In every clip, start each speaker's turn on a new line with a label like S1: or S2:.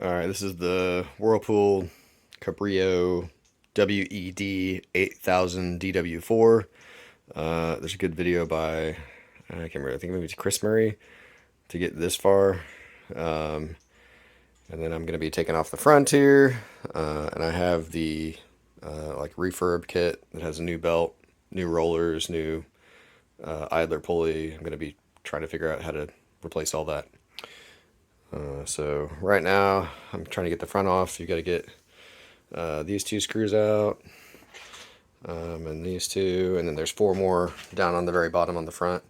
S1: Alright, this is the Whirlpool Cabrio WED8000DW4. There's a good video by, I can't remember, I think maybe it's Chris Murray to get this far. And then I'm going to be taking off the front here. And I have the like refurb kit that has a new belt, new rollers, new idler pulley. I'm going to be trying to figure out how to replace all that. So right now I'm trying to get the front off. You got to get these two screws out, and these two, and then there's four more down on the very bottom on the front.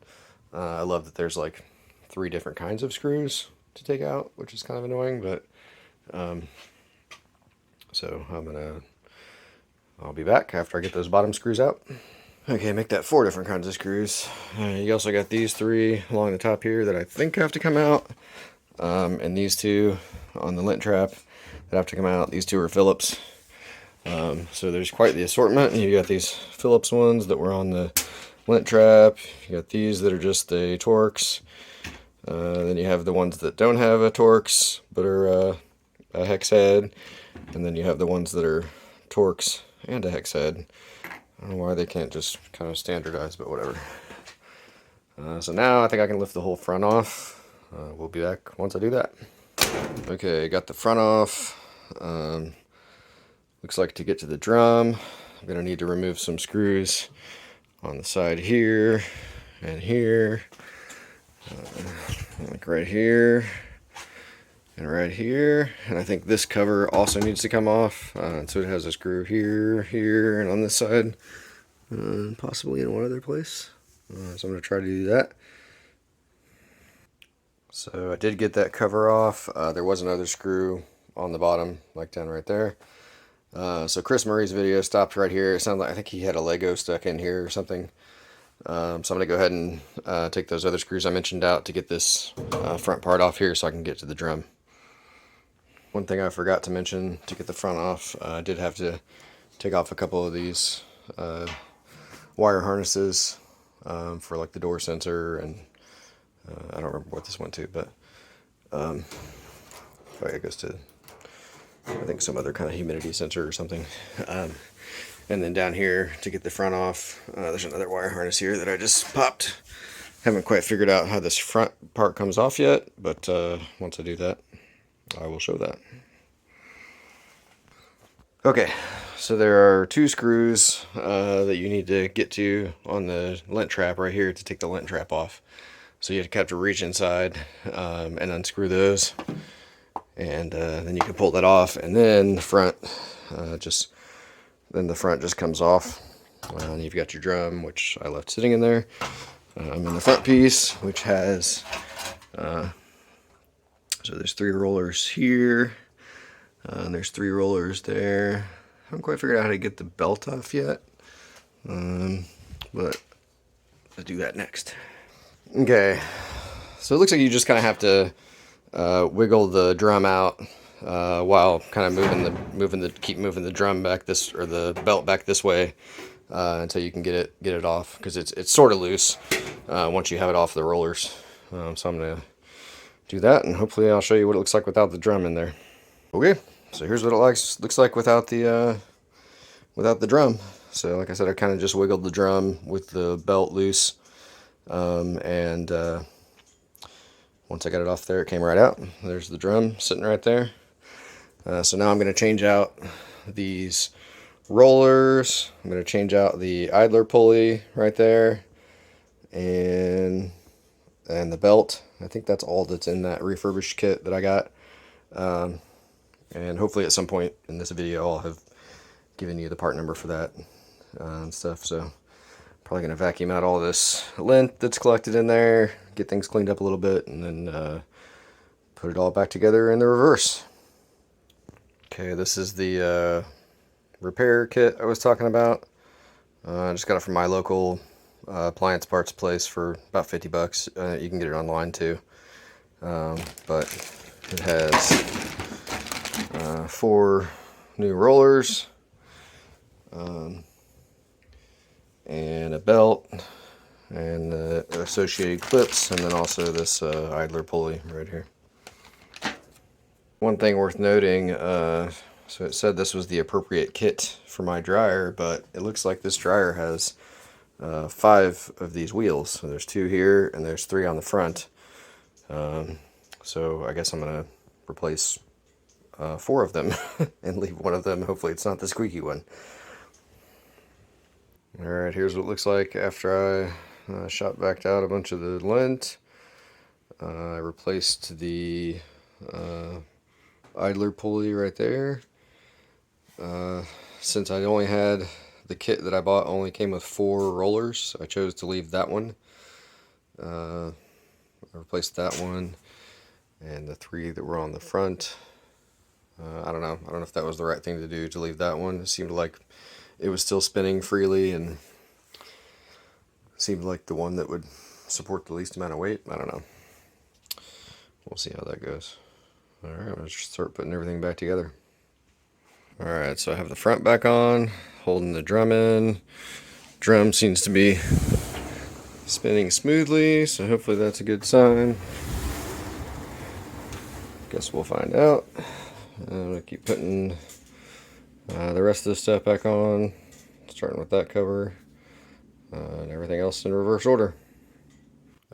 S1: I love that there's like 3 different kinds of screws to take out, which is kind of annoying, but so I'll be back after I get those bottom screws out. Okay, make that 4 different kinds of screws. You also got these 3 along the top here that I think have to come out. And these 2 on the lint trap that have to come out. These 2 are Phillips. So there's quite the assortment. You got these Phillips ones that were on the lint trap. You got these that are just the Torx. Then you have the ones that don't have a Torx but are a hex head. And then you have the ones that are Torx and a hex head. I don't know why they can't just kind of standardize, but whatever. So now I think I can lift the whole front off. We'll be back once I do that. Okay, got the front off. Looks like to get to the drum, I'm going to need to remove some screws on the side here and here. Like right here and right here. And I think this cover also needs to come off. So it has a screw here, here, and on this side. Possibly in one other place. So I'm going to try to do that. So I did get that cover off. There was another screw on the bottom, like down right there. So Chris Murray's video stopped right here. It sounded like I think he had a Lego stuck in here or something. So I'm going to go ahead and take those other screws I mentioned out to get this front part off here so I can get to the drum. One thing I forgot to mention to get the front off, I did have to take off a couple of these wire harnesses for like the door sensor, and I don't remember what this went to, but it goes to, I think, some other kind of humidity sensor or something. And then down here to get the front off, there's another wire harness here that I just popped. Haven't quite figured out how this front part comes off yet, but once I do that, I will show that. Okay, so there are 2 screws that you need to get to on the lint trap right here to take the lint trap off. So you have to reach inside and unscrew those, and then you can pull that off, and then the front just comes off. And you've got your drum, which I left sitting in there, and the front piece, which has so there's 3 rollers here, and there's 3 rollers there. I haven't quite figured out how to get the belt off yet, but I'll do that next. Okay, so it looks like you just kind of have to wiggle the drum out while kind of keep moving the drum back this, or the belt back this way, until you can get it off, because it's sort of loose once you have it off the rollers. So I'm gonna do that, and hopefully I'll show you what it looks like without the drum in there. Okay, so here's what it looks like without the drum. So like I said, I kind of just wiggled the drum with the belt loose. And once I got it off there, it came right out. There's the drum sitting right there. So now I'm going to change out these rollers. I'm going to change out the idler pulley right there, and the belt. I think that's all that's in that Refurbish kit that I got. And hopefully at some point in this video I'll have given you the part number for that and stuff. So probably going to vacuum out all this lint that's collected in there, get things cleaned up a little bit, and then put it all back together in the reverse. Okay, this is the repair kit I was talking about. I just got it from my local appliance parts place for about 50 bucks. You can get it online too. But it has 4 new rollers, and a belt, and the associated clips, and then also this idler pulley right here. One thing worth noting, so it said this was the appropriate kit for my dryer, but it looks like this dryer has 5 of these wheels. So there's 2 here and there's 3 on the front. So I guess I'm going to replace 4 of them and leave one of them. Hopefully it's not the squeaky one. Alright, here's what it looks like after I shot backed out a bunch of the lint. I replaced the idler pulley right there. Since I only had the kit that I bought only came with 4 rollers, I chose to leave that one. I replaced that one and the 3 that were on the front. I don't know if that was the right thing to do, to leave that one. It seemed like it was still spinning freely and seemed like the one that would support the least amount of weight. I don't know. We'll see how that goes. Alright, I'm going to start putting everything back together. Alright, so I have the front back on, holding the drum in. Drum seems to be spinning smoothly, so hopefully that's a good sign. Guess we'll find out. I'm going to keep putting the rest of the stuff back on, starting with that cover, and everything else in reverse order.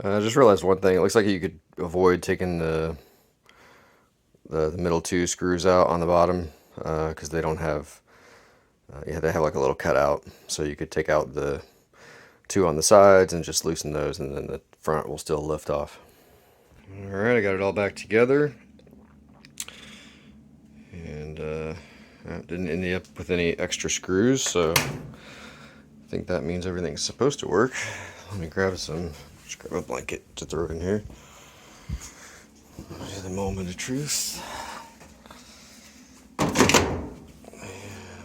S1: I just realized one thing. It looks like you could avoid taking the middle 2 screws out on the bottom, because they don't have, they have like a little cutout, so you could take out the 2 on the sides and just loosen those, and then the front will still lift off. Alright, I got it all back together, and didn't end up with any extra screws, so I think that means everything's supposed to work. Let me grab just grab a blanket to throw in here. The moment of truth. And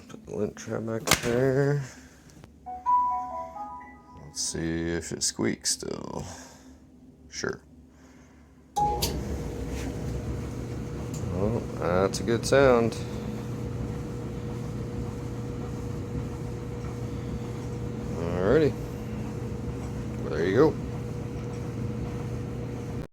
S1: put the lint trap back there. Let's see if it squeaks still. Sure. Well, that's a good sound. Alrighty.